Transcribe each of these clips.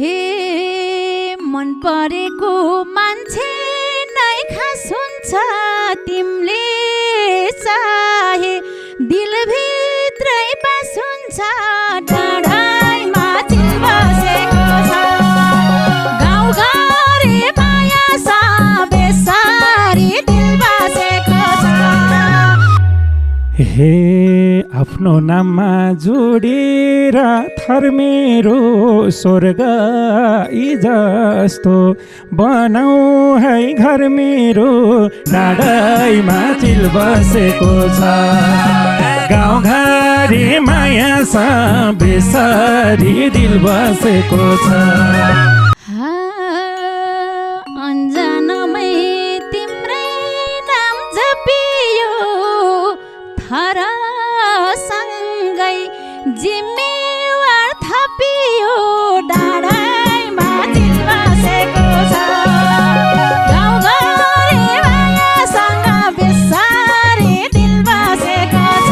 हे मन परेको मान्छे नै खास हुन्छ तिमीले चाहे दिलभित्रै बास हुन्छ डाँडामा चिल बसेको छ गाउँघरे माया छ बेसारी दिल बसेको छ हे आफ्नो नाममा जोडेर थर मेरो स्वर्ग यी जस्तो बनाऊ है घर मेरो डाँडामा चिल बसेको छ गाउँघरे माया छ बेसारी दिल बसेको छ अन्जानमै तिम्रै नाम जपियो थरसँगै जिम्मेवार थपियो डाँडामा चिल बसेको छ गाउँघरे मायासँग बेसारी दिल बसेको छ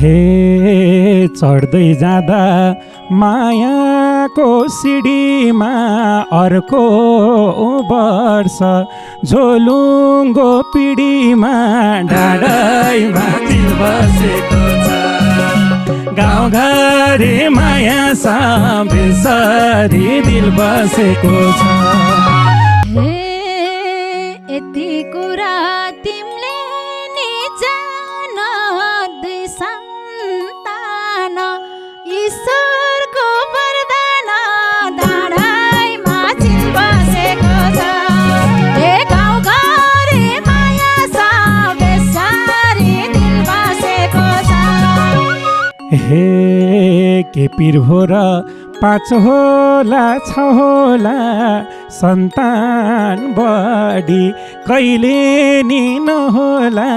हे चढ्दै जाँदा मायाको सिडीमा अर्को वर्ष झोलुङ्गो पिँढीमा डाँडामा चिल बसेको छ गाउँघरे माया छ बेसारी दिल बसेको छ हे यति कुरा तिमीले नि जान दुई सन्तान ईश्वरको वरदान डाँडामा चिल बसेको छ हे गाउँघरे माया छ बेसारी दिल बसेको छ हे के पिर हो र 5 होला 6 होला सन्तान बढी कहिले नि नहोला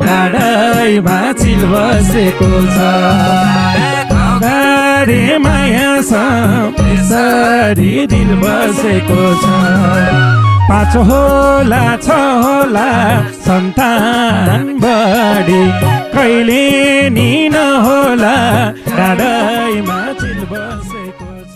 डाँडामा चिल बसेको छ गाउँघरे माया छ बेसारी दिल बसेको छ 5 होला 6 होला सन्तान बढी कहिले नि नहोला डाँडामा चिल बसेको छ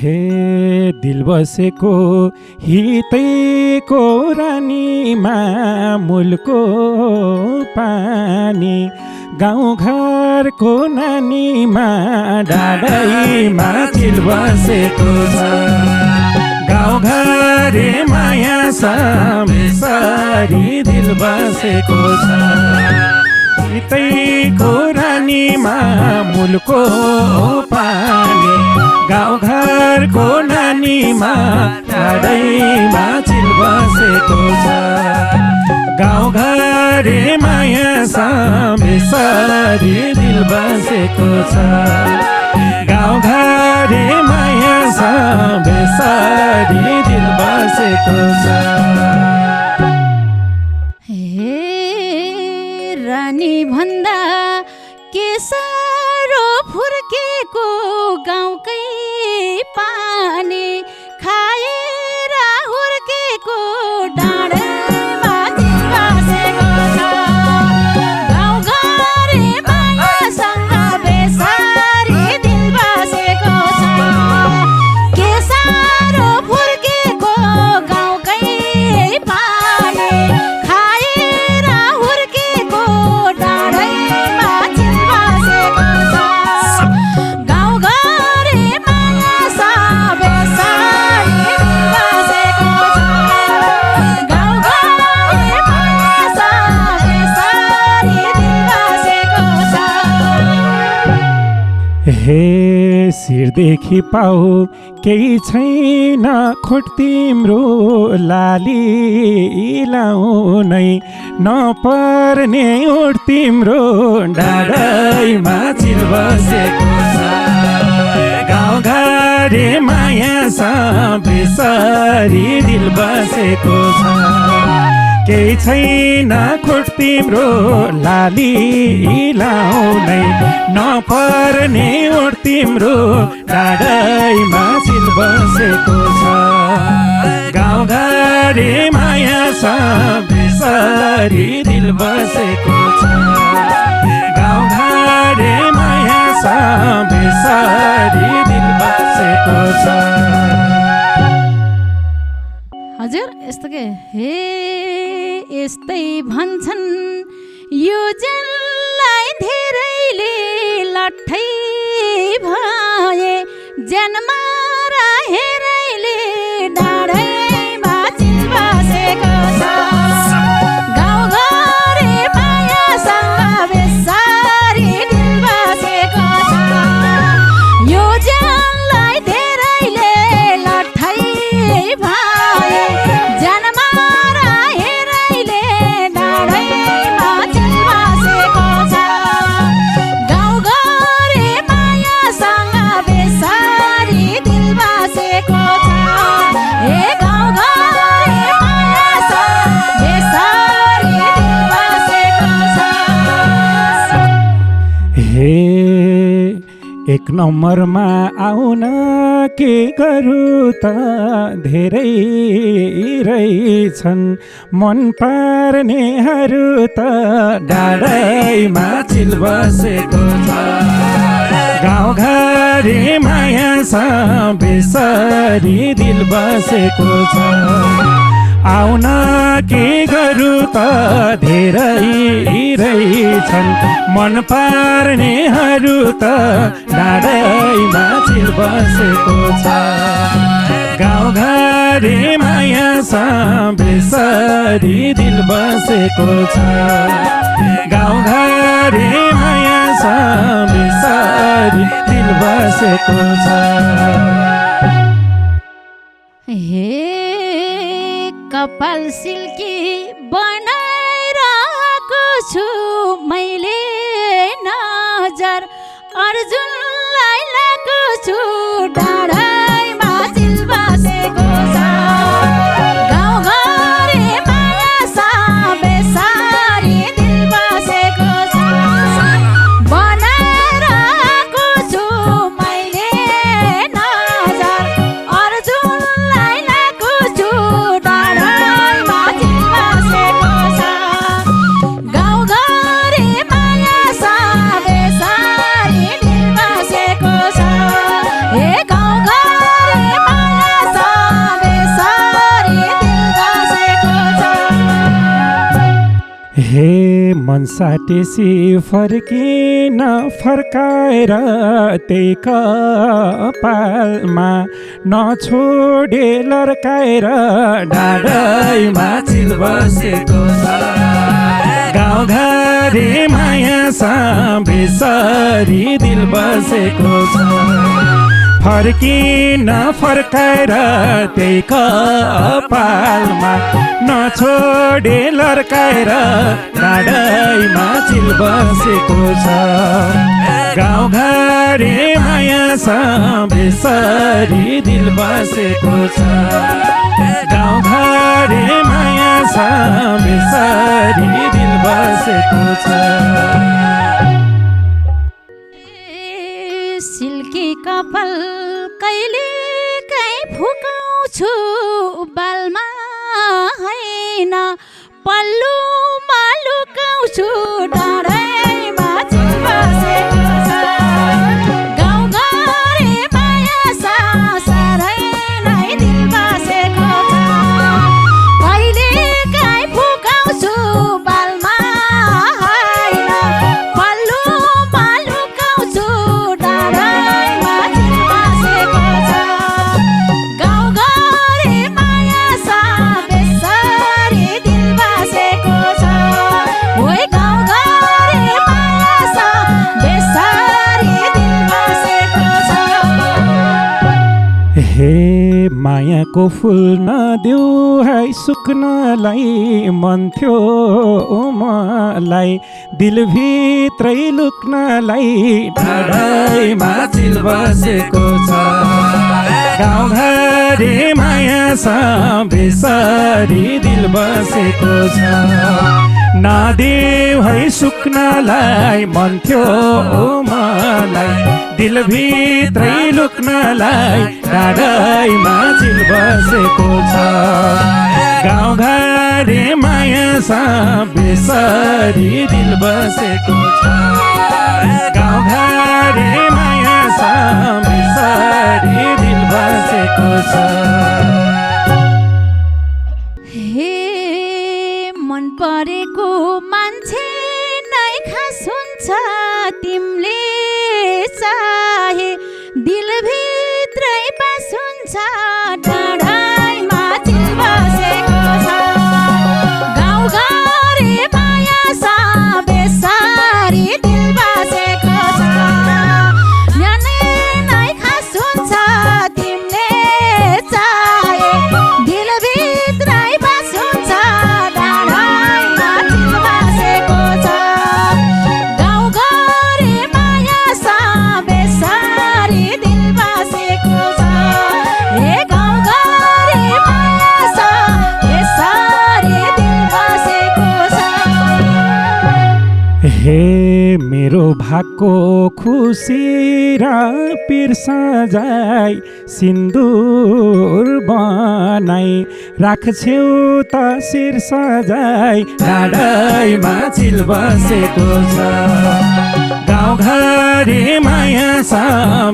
हे दिल बसेको हितैको रानीमा मूलको पानी गाउँघरको नानीमा डाँडामा चिल बसेको छ गाउँघरे माया छ बेसारी दिल बसेको छ हितैको रानीमा मूलको पानी गाउँघरको नानीमा डाँडामा चिल बसेको छ गाउँघरे माया छ बेसारी दिल बसेको छ गाउँघरे माया छ बेसारी दिल बसेको छ हे रानी भन्दा के साह्रो फुर्केको गाउँकै पानी खाएर हुर्केको डाँडामा चिल बसेको छ गाउँघरे मायासँग बेसारी दिल बसेको छ के साह्रो फुर्केको गाउँकै पानी खाएर हुर्केको डाँडामा चिल बसेको छ गाउँघरे माया छ बेसारी दिल बसेको छ गाउँघरे माया छ बेसारी दिल बसेको छ हे शिरदेखि पाउ केही छैन खोट तिम्रो लाली लाउनै नपर्ने ओठ तिम्रो डाँडैमा चिल बसेको छ गाउँघरे माया बेसरी दिल बसेको छ केही छैन खोट तिम्रो लाली लाउनै नपर्ने ओठ तिम्रो डाँडैमा चिल बसेको छ गाउँघरे माया बेसरी दिल बसेको छ गाउँघरे माया बेसरी दिल बसेको छ हजुर यस्तो के हे यस्तै भन्छन् यो जनलाई धेरैले लट्ठै भए जन्मारा हेरैले डाँडैमा चिल बसेको छ गाउँघरे मायासँग बेसारी दिल बसेको छ यो जनलाई धेरैले लट्ठै भए जन्मारा हेरैले डाँडैमा चिल बसेको छ गाउँघरे मायासँग बेसारी दिल बसेको छ हे गाउँघरे मायासँग बेसारी दिल बसेको छ हे एक नम्बरमा आउन के गरौँ त धेरै रहेछन् मन पार्नेहरू त डाँडैमा चिल बसेको छ गाउँघरे माया बेसरी दिल बसेको छ आउन के गरौँ त धेरै रहेछन् मन पार्नेहरू त डाँडैमा चिल बसेको छ गाउँघरे माया बेसरी दिल बसेको छ गाउँघरे माया बेसरी दिल बसेको छ हे कपाल सिल्की बनाइरहेको छु मैले नजर अर्जुनलाई लाएको छु डाँडैमा चिल बसेको छ गाउँघरे माया बेसारी दिल बसेको छ बनाइरहेको छु मैले नजर अर्जुनलाई लाएको छु डाँडैमा चिल बसेको छ गाउँघरे माया बेसारी दिल बसेको छ हे गाउँघरे माया बेसारी दिल बसेको छ हे मन साटेसी फर्किन फर्काएर त्यही कपालमा नछोडे लर्काएर डाँडैमा चिल बसेको छ गाउँघरे माया बेसरी दिल बसेको छ फर्किन फर्काएर त्यही कपालमा नछोडे लर्काएर डाँडैमा चिल बसेको छ गाउँघरे माया बेसरी दिल बसेको छ गाउँघरे माया बेसरी दिल बसेको छ सिल्की कपाल कहिले काहीँ फुकाउँछु बालमा होइन पल्लुमा लुकाउँछु डाँडैमा चिल बसेको छ गाउँघरे माया सारै नै दिल बसेको छ कहिले काहीँ फुकाउँछु बालमा होइन पल्लुमा लुकाउँछु डाँडैमा चिल बसेको छ गाउँघरे माया बेसारी दिल बसेको छ ओइ गाउँघरे हे मायाको फुल नदेऊ है सुक्नलाई मन थियो मलाई दिलभित्रै लुक्नलाई डाँडैमा चिल बसेको छ गाउँघरे माया छ बेसरी दिल बसेको छ नदेऊ है सुक्नलाई मन थियो मलाई दिलभित्रै लुक्नलाई डाँडैमा चिल बसेको छ गाउँघरे माया छ बेसरी दिल बसेको छ गाउँघरे माया छ बेसरी दिल बसेको छ हे मन परेको मान्छे नै खास हुन्छ तिमीले चाहे दिलभित्रै बास हुन्छ डाँडैमा चिल बसेको छ गाउँघरे माया छ बेसरी दिल बसेको छ न्यानै नै खास हुन्छ तिमीले चाहे दिलभित्रै बास हुन्छ डाँडैमा चिल बसेको छ गाउँघरे माया छ बेसरी दिल बसेको छ हे गाउँघरे माया छ बेसरी दिल बसेको छ हे मेरो भागको खुसी र पिर सजाई सिन्दुर बनाई राख्छौ त शिर सजाई डाँडैमा चिल बसेको छ गाउँघरे माया छ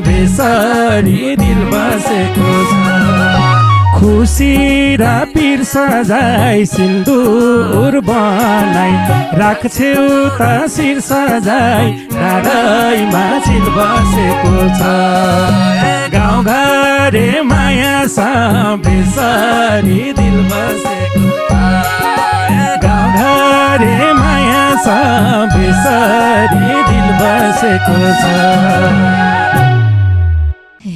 बेसरी दिल बसेको छ खुसी र पिर सजाई सिन्दुर बनाई राख्छौ त शिर सजाई डाँडैमा चिल बसेको छ गाउँघरे माया छ बेसरी दिल बसेको छ गाउँघरे माया छ बेसरी दिल बसेको छ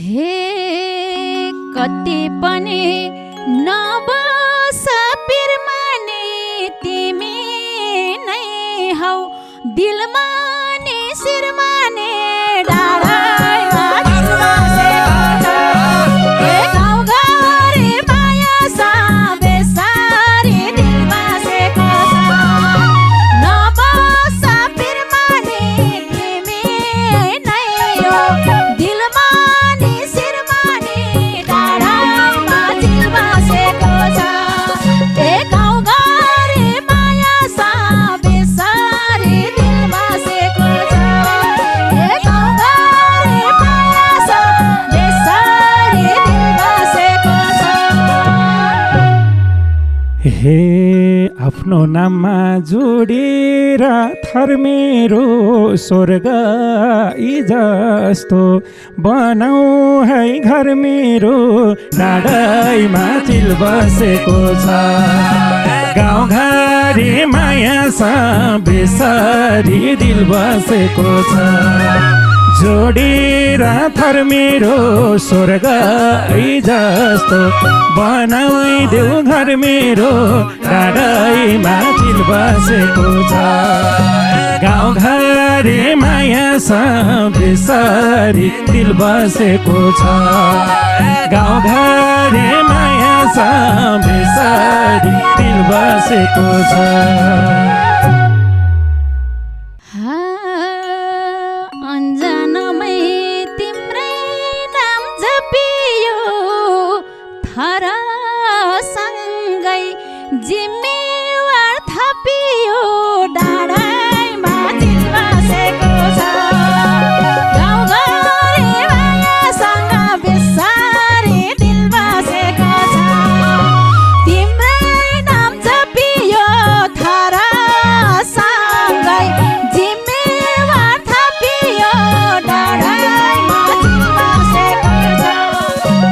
हे कति पनि नबस पिरमा नि तिमी नै हौ दिलमा नि शिरमा नि डाँडैमा चिल बसेको छ हे गाउँघरे माया छ बेसरी दिल बसेको छ नबस पिरमा नि तिमी नै हौ दिलमा नि शिरमा नि डाँडैमा चिल बसेको छ हे गाउँघरे माया छ बेसरी दिल बसेको छ हे गाउँघरे माया छ बेसरी दिल बसेको छ हे आफ्नो नाममा जोडेर थर मेरो स्वर्ग यी जस्तो बनाऊ है घर मेरो डाँडैमा चिल बसेको छ गाउँघरे माया छ बेसरी दिल बसेको छ जोडेर थर मेरो स्वर्ग यी जस्तो बनाइदेऊ घर मेरो डाँडैमा चिल बसेको छ गाउँघरे माया छ बेसरी दिल बसेको छ गाउँघरे माया छ बेसरी दिल बसेको छ अन्जानमै तिम्रै नाम जपियो थरसँगै जिम्मेवार थपियो डाँडैमा चिल बसेको छ गाउँघरे मायासँग बेसरी दिल बसेको छ तिम्रै नाम जपियो थरसँगै जिम्मेवार थपियो डाँडैमा चिल बसेको छ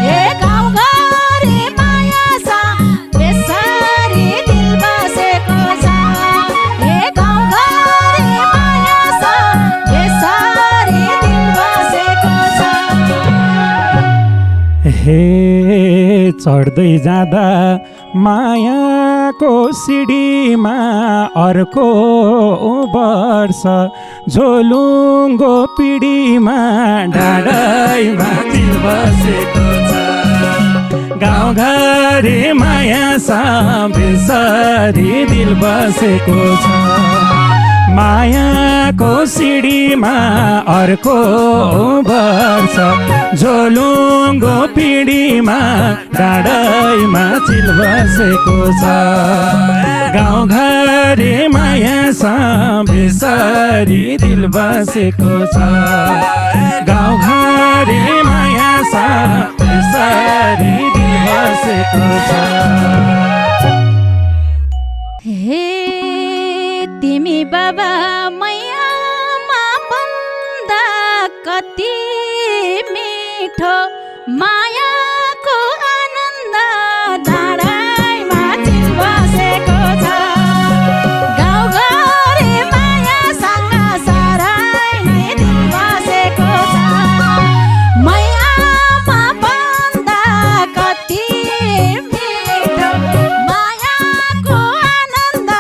हे गाउँघरे माया छ बेसरी दिल बसेको छ हे गाउँघरे माया छ बेसरी दिल बसेको छ हे चढ्दै जाँदा मायाको सिडीमा अर्को वर्ष झोलुङ्गो पिँढीमा डाँडैमा तिल बसेको छ गाउँघरे माया बेसरी दिल बसेको छ मायाको सिडीमा अर्को वर्ष झोलुङ्गो पिँढीमा डाँडैमा चिल बसेको छ गाउँघरे माया बेसरी दिल बसेको छ गाउँघरे माया बेसरी दिल बसेको छ हे तिमी बाबा मैयामा बन्दा कति मिठो मायाको आनन्द डाँडैमा चिल बसेको छ गाउँघरे मायासँग साह्रै नै दिल बसेको छ मैयामा बन्दा कति मिठो मायाको आनन्द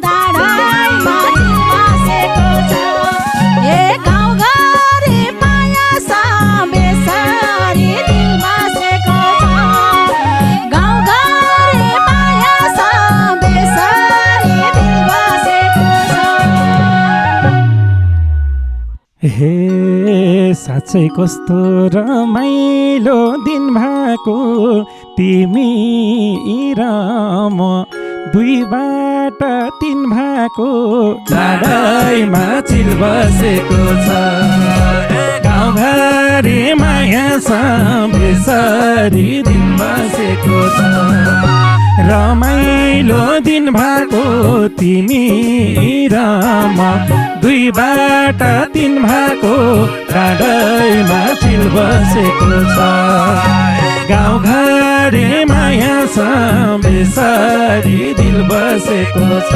डाँडैमा चिल बसेको छ ए गाउँघरे माया बेसरी दिल बसेको छ गाउँघरे माया बेसरी दिल बसेको छ हे साँच्चै कस्तो रमाइलो दिन भएको तिमी र म दुईबाट तिन भएको डाँडैमा चिल बसेको छ गाउँघरे माया बेसरी दिन बसेको छ रमाइलो दिन भएको तिमी र म दुईबाट तिन भएको डाँडैमा चिल बसेको छ गाउँघरे माया बेसरी दिल बसेको छ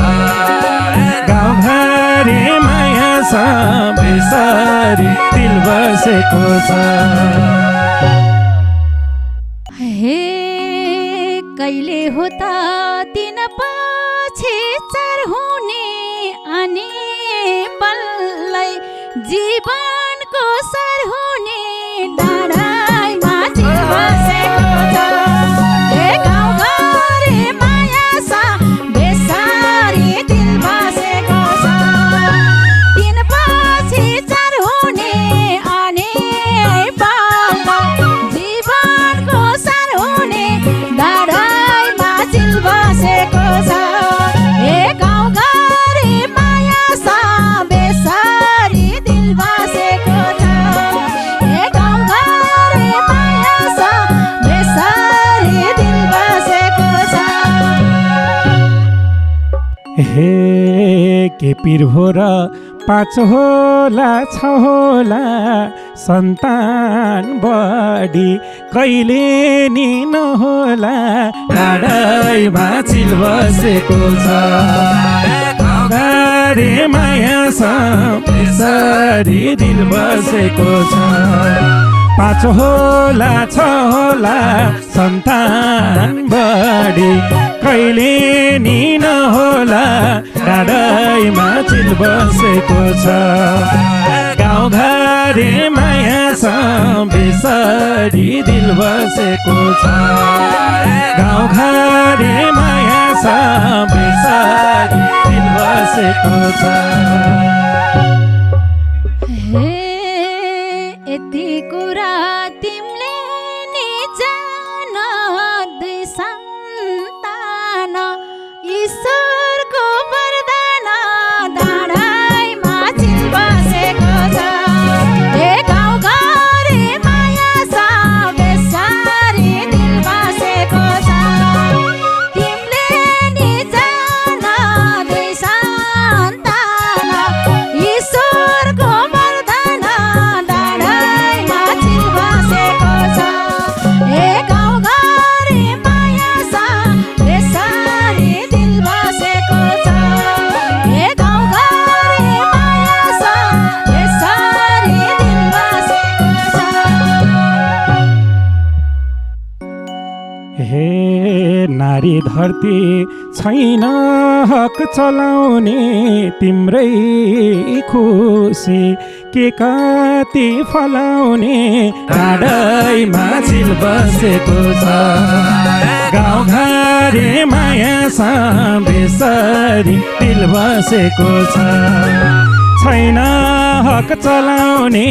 गाउँघरे माया बेसरी दिल बसेको छ हे कहिले होता दिन पछि चार हुने अनि बल्लै जीवनको सर हुने डाँडैमा चिल बसेको छ ए गाउँघरे माया बेसरी दिल बसेको छ दिन पछि चार हुने अनि बल्लै जीवनको सर हुने डाँडैमा चिल बसेको छ ए गाउँघरे माया बेसरी दिल बसेको छ ए गाउँघरे माया बेसरी दिल बसेको छ हे के पिर हो र पाँच होला छ होला सन्तान बढी कहिले नि नहोला डाँडैमा चिल बसेको छ गाउँघरे माया बेसरी दिल बसेको छ पाँच होला छ होला सन्तान बढी कहिले नि नहोला डाँडैमा चिल बसेको छ गाउँघरे माया बेसरी दिल बसेको छ गाउँघरे माया बेसरी दिल बसेको छ हे यति कुरा तिमीले नि जान दुई सन्तान ईश्वरको वरदान डाँडैमा चिल बसेको छ ए गाउँघरे माया बेसरी दिल बसेको छ तिमीले नि जान दुई सन्तान ईश्वरको वरदान डाँडैमा चिल नारी धरती छैन हक चलाउने तिम्रै खुसी के कति फलाउने टाढैमा चिल बसेको छ गाउँघरे माया बेसरी दिल बसेको छ छैन हक चलाउने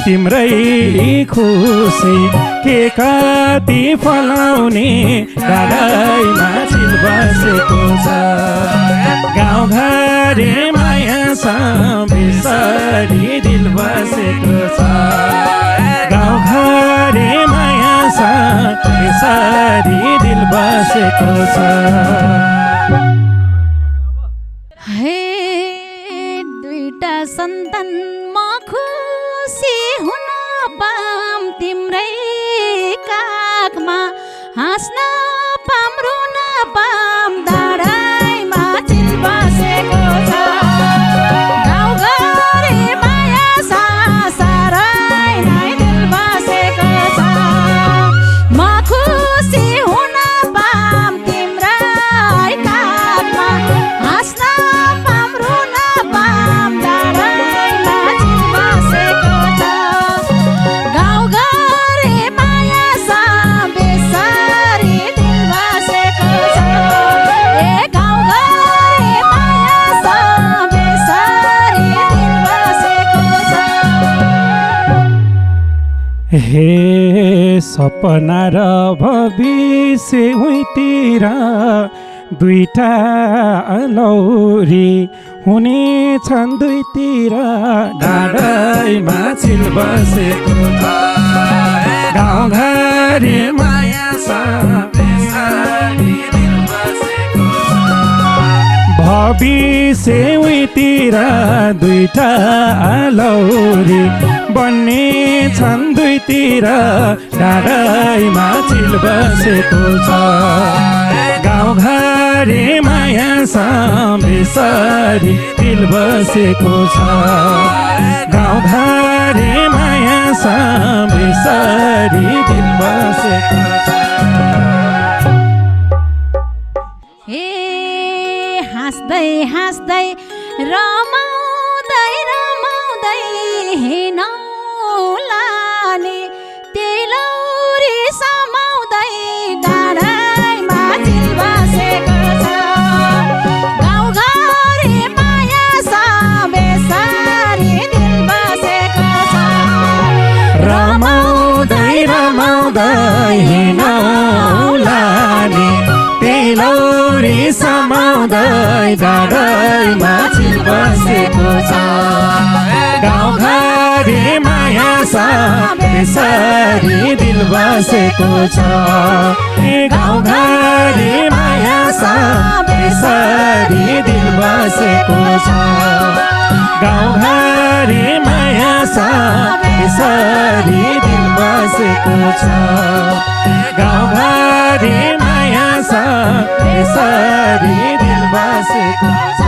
तिम्रै खुसी के कति फलाउने टाढैमा चिल बसेको छ गाउँघरे माया बेसरी दिल बसेको छ गाउँघरे माया बेसरी दिल बसेको छ सन्तान म खुसी हुन पाम तिम्रै काखमा हाँस्न पाम रुन पाम डाँडैमा चिल बसेको छ गाउँघरे माया सारै नै दिल बसेको छ म खुसी हुन पाम तिम्रै काखमा हाँस्न पाम रुन पाम हे सपना र भविष्य उहीँतिर दुईटा लौरी हुनेछन् दुईतिर डाँडैमा चिल बसेको छ गाउँघरे माया बेसरी दिल बसेको छ भविष्य उहीँतिर दुईटा लौरी बन्ने छन् दुईतिर डाँडैमा चिल बसेको छ गाउँघरे माया बेसरी दिल बसेको छ गाउँघरे माया बेसरी दिल बसेको छ हाँस्दै हाँस्दै रमाउँदै रमाउँदै हिँडौलाने त्यही लौरी समाउँदै डाँडैमा चिल बसेको छ गाउँघरे माया बेसरी दिल बसेको छ रमाउँदै रमाउँदै हिँडौलाने त्यही लौरी समाउँदै डाँडैमा चिल बसेको छ गाउँघरे माया बेसरी दिल बसेको छ गाउँघरे माया बेसरी दिल बसेको छ गाउँघरे माया बेसरी दिल बसेको छ गाउँघरे माया बेसरी दिल बसेको छ